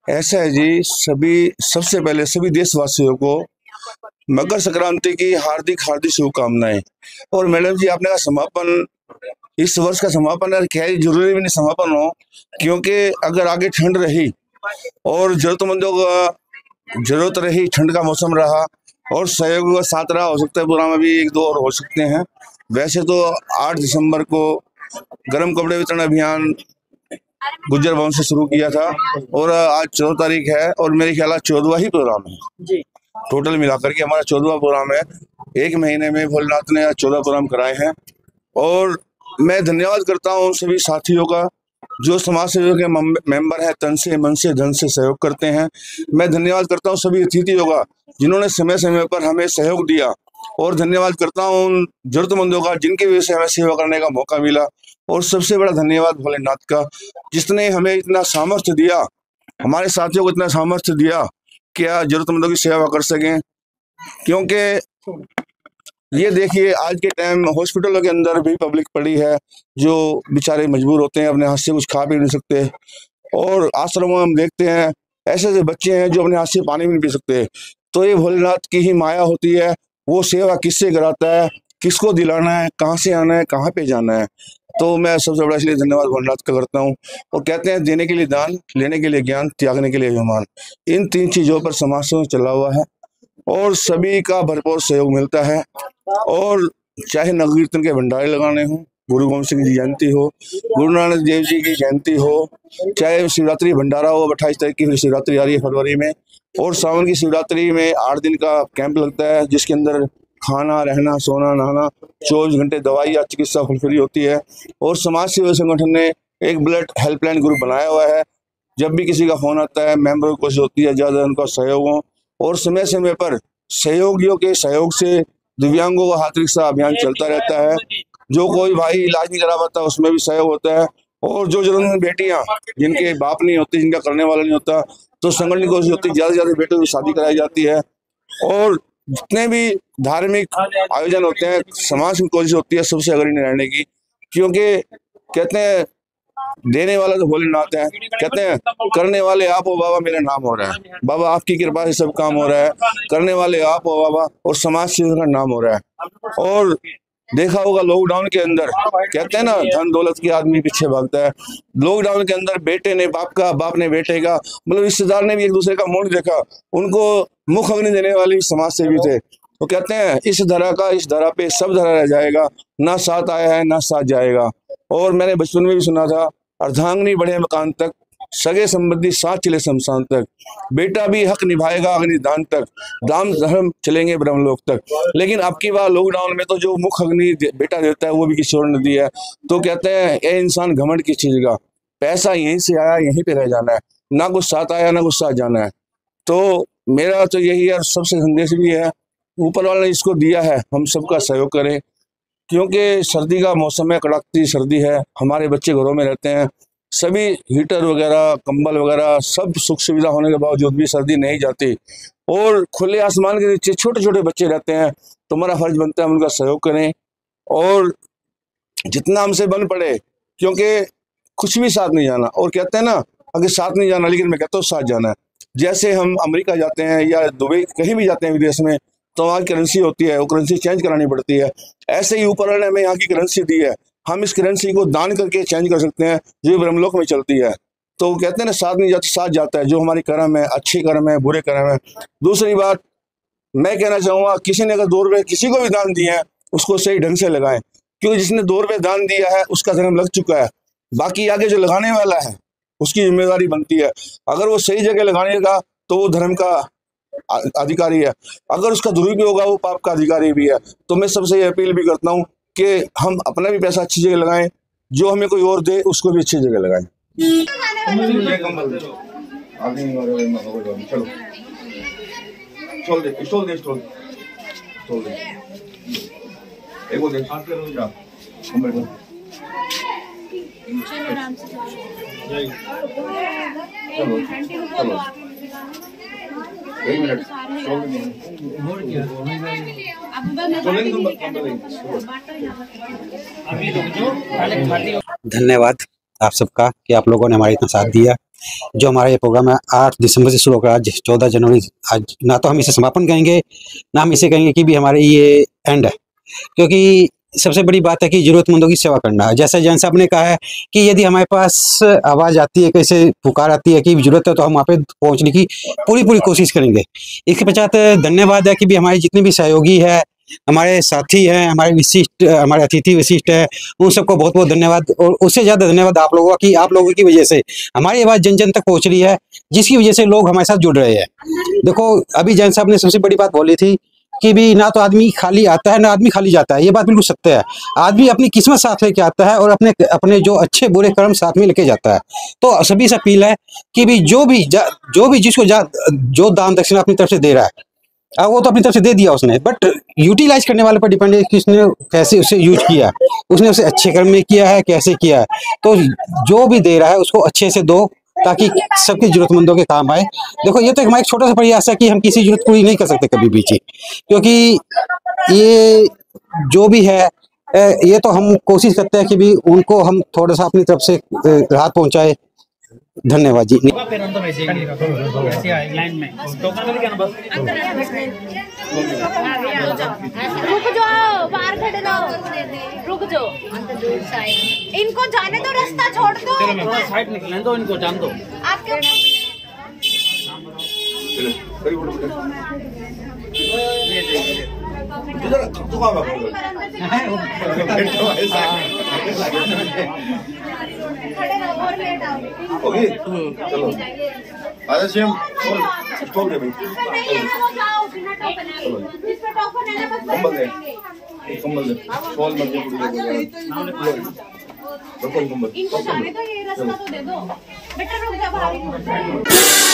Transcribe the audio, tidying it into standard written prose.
ऐसा है जी, सबसे पहले सभी देशवासियों को मकर संक्रांति की हार्दिक हार्दिक शुभकामनाएं। और मैडम जी, आपने का समापन, इस वर्ष का समापन है, क्या जरूरी भी नहीं समापन हो, क्योंकि अगर आगे ठंड रही और जरूरतमंदों को जरूरत रही, ठंड का मौसम रहा और सहयोग का साथ रहा, हो सकता है प्रोग्राम अभी एक दो और हो सकते हैं। वैसे तो 8 दिसंबर को गर्म कपड़े वितरण अभियान गुज्जर भवन से शुरू किया था और आज 14 तारीख है और मेरे ख्याल 14वां ही प्रोग्राम है जी। टोटल मिलाकर के हमारा 14वां प्रोग्राम है। एक महीने में भोलेनाथ ने 14 प्रोग्राम कराए हैं और मैं धन्यवाद करता हूँ सभी साथियों का जो समाज सेवा के मेंबर है, तन से मन से धन से सहयोग करते हैं। मैं धन्यवाद करता हूँ सभी अतिथियों का जिन्होंने समय समय पर हमें सहयोग दिया और धन्यवाद करता हूँ उन जरूरतमंदों का जिनकी वजह से हमें सेवा करने का मौका मिला। और सबसे बड़ा धन्यवाद भोलेनाथ का जिसने हमें इतना सामर्थ्य दिया, हमारे साथियों को इतना सामर्थ्य दिया कि जरूरतमंदों की सेवा कर सकें। क्योंकि ये देखिए, आज के टाइम हॉस्पिटलों के अंदर भी पब्लिक पड़ी है जो बेचारे मजबूर होते हैं, अपने हाथ से कुछ खा भी नहीं सकते। और आश्रमों में हम देखते हैं ऐसे ऐसे बच्चे हैं जो अपने हाथ से पानी भी नहीं पी सकते। तो ये भोलेनाथ की ही माया होती है, वो सेवा किससे कराता है, किसको दिलाना है, कहाँ से आना है, कहाँ पे जाना है। तो मैं सबसे बड़ा इसलिए धन्यवाद भोलेनाथ का करता हूँ। और कहते हैं देने के लिए दान, लेने के लिए ज्ञान, त्यागने के लिए अभिमान, इन 3 चीजों पर समाज से चला हुआ है और सभी का भरपूर सहयोग मिलता है। और चाहे नगर कीर्तन के भंडारे लगाने हो, गुरु गोविंद सिंह जी जयंती हो, गुरु नानक देव जी की जयंती हो, चाहे शिवरात्रि भंडारा हो, 28 तारीख की शिवरात्रि आ रही है फरवरी में, और सावन की शिवरात्रि में 8 दिन का कैंप लगता है जिसके अंदर खाना, रहना, सोना, नहाना, 24 घंटे दवाई या चिकित्सा फ्री होती है। और समाज सेवा संगठन ने एक ब्लड हेल्पलाइन ग्रुप बनाया हुआ है। जब भी किसी का फोन आता है, मेंबर को कोशिश होती है ज्यादा उनका सहयोग हो और समय समय पर सहयोगियों के सहयोग से दिव्यांगों का हाथ रिक्शा अभियान चलता रहता है। जो कोई भाई इलाज नहीं करा पाता उसमें भी सहयोग होता है। और जो जरूरतमंद बेटियां जिनके बाप नहीं होते, जिनका करने वाला नहीं होता, तो संगठन की कोशिश होती है ज्यादा से ज्यादा बेटों की शादी कराई जाती है। और जितने भी धार्मिक आयोजन होते हैं, समाज की कोशिश होती है सबसे अग्रणी रहने की। क्योंकि कहते हैं देने वाला तो भोलेनाथ है, कहते हैं करने वाले आप हो बाबा, मेरा नाम हो रहा है बाबा, आपकी कृपा से सब काम हो रहा है, करने वाले आप हो बाबा, और समाज सेवा का नाम हो रहा है। और देखा होगा लॉकडाउन के अंदर कहते हैं ना, धन दौलत की आदमी पीछे भागता है। लॉकडाउन के अंदर बेटे ने बाप का, बाप ने बेटे का, मतलब रिश्तेदार ने भी एक दूसरे का मुंह नहीं देखा, उनको मुख अग्नि देने वाले समाज सेवी थे। तो कहते हैं इस धरा पे सब धरा रह जाएगा, ना साथ आया है ना साथ जाएगा। और मैंने बचपन में भी सुना था, अर्धांगनी बढ़े मकान तक, सगे संबंधी साथ चले शमशान तक, बेटा भी हक निभाएगा अग्निदान तक, दाम धर्म चलेंगे ब्रह्मलोक तक। लेकिन अब की बार लॉकडाउन में तो जो मुख अग्नि बेटा देता है वो भी किसी और ने दिया है। तो कहते हैं ये इंसान घमंड की चीज का, पैसा यहीं से आया यहीं पे रह जाना है, ना कुछ साथ आया ना कुछ साथ जाना है। तो मेरा तो यही है, सबसे संदेश भी है, ऊपर वाले ने इसको दिया है, हम सबका सहयोग करें। क्योंकि सर्दी का मौसम है, कड़कती सर्दी है, हमारे बच्चे घरों में रहते हैं, सभी हीटर वगैरह, कंबल वगैरह सब सुख सुविधा होने के बावजूद भी सर्दी नहीं जाती। और खुले आसमान के नीचे छोटे छोटे बच्चे रहते हैं, तो हमारा फर्ज बनता है हम उनका सहयोग करें और जितना हमसे बन पड़े। क्योंकि कुछ भी साथ नहीं जाना, और कहते हैं ना अगर साथ नहीं जाना, लेकिन मैं कहता हूँ साथ जाना है। जैसे हम अमेरिका जाते हैं या दुबई कहीं भी जाते हैं विदेश में, तो वहाँ की करेंसी होती है, वो करेंसी चेंज करानी पड़ती है। ऐसे ही ऊपर वाले हमें यहाँ की करेंसी दी है, हम इस करेंसी को दान करके चेंज कर सकते हैं जो ब्रह्मलोक में चलती है। तो कहते हैं ना साथ नहीं जाता साथ जाता है, जो हमारी कर्म है, अच्छे कर्म है, बुरे कर्म है। दूसरी बात मैं कहना चाहूंगा, किसी ने अगर 2 रुपए किसी को भी दान दिए हैं उसको सही ढंग से लगाएं, क्योंकि जिसने 2 रुपए दान दिया है उसका धर्म लग चुका है। बाकी आगे जो लगाने वाला है उसकी जिम्मेदारी बनती है, अगर वो सही जगह लगाने का तो वो धर्म का अधिकारी है, अगर उसका दुरुपयोग होगा वो पाप का अधिकारी भी है। तो मैं सबसे ये अपील भी करता हूँ कि हम अपना भी पैसा अच्छी जगह लगाएं, जो हमें कोई और दे उसको भी अच्छी जगह लगाएं। एक मिनट धन्यवाद आप सबका कि आप लोगों ने हमारा इतना साथ दिया। जो हमारा ये प्रोग्राम है 8 दिसंबर से शुरू होगा, आज 14 जनवरी। आज ना तो हम इसे समापन कहेंगे, ना हम इसे कहेंगे कि भी हमारे ये एंड है, क्योंकि सबसे बड़ी बात है कि जरूरतमंदों की सेवा करना है। जैसे जैन साहब ने कहा है कि यदि हमारे पास आवाज़ आती है, कैसे पुकार आती है कि जरूरत है, तो हम वहाँ पे पहुँचने की पूरी कोशिश करेंगे। इसके पश्चात धन्यवाद है कि भी हमारे जितने भी सहयोगी है, हमारे साथी हैं, हमारे अतिथि विशिष्ट है, उन सबको बहुत बहुत धन्यवाद। और उससे ज़्यादा धन्यवाद आप लोगों का कि आप लोगों की वजह से हमारी आवाज़ जन जन तक पहुँच रही है, जिसकी वजह से लोग हमारे साथ जुड़ रहे हैं। देखो, अभी जैन साहब ने सबसे बड़ी बात बोली थी कि भी ना तो आदमी खाली आता है, ना आदमी खाली जाता है। ये बात बिल्कुल सत्य है। आदमी अपनी किस्मत साथ लेके आता है और अपने जो अच्छे बुरे कर्म साथ में लेके जाता है। तो सभी से अपील है कि भी जो भी जिसको जो दान दक्षिणा अपनी तरफ से दे रहा है, वो तो अपनी तरफ से दे दिया उसने, बट यूटिलाइज करने वाले पर डिपेंड है कि उसने कैसे उसे यूज किया, उसने उसे अच्छे कर्म में किया है, कैसे किया है। तो जो भी दे रहा है उसको अच्छे से दो, ताकि सबकी जरूरतमंदों के काम आए। देखो, ये तो हमारा एक छोटा सा प्रयास है कि हम किसी जरूरत पूरी नहीं कर सकते कभी भी जी, क्योंकि ये जो भी है, ये तो हम कोशिश करते हैं कि भी उनको हम थोड़ा सा अपनी तरफ से राहत पहुंचाए। धन्यवाद जी। रुक जाओ, बाहर खड़े रहो, रुक जाओ, इनको जाने दो, रास्ता छोड़ दो। चलो मैं थोड़ा साइड निकलने दो, इनको जान दो। आपके इनको जाने दो, ये रास्ता तो दे दो बेटा, रुक जा, बाहर।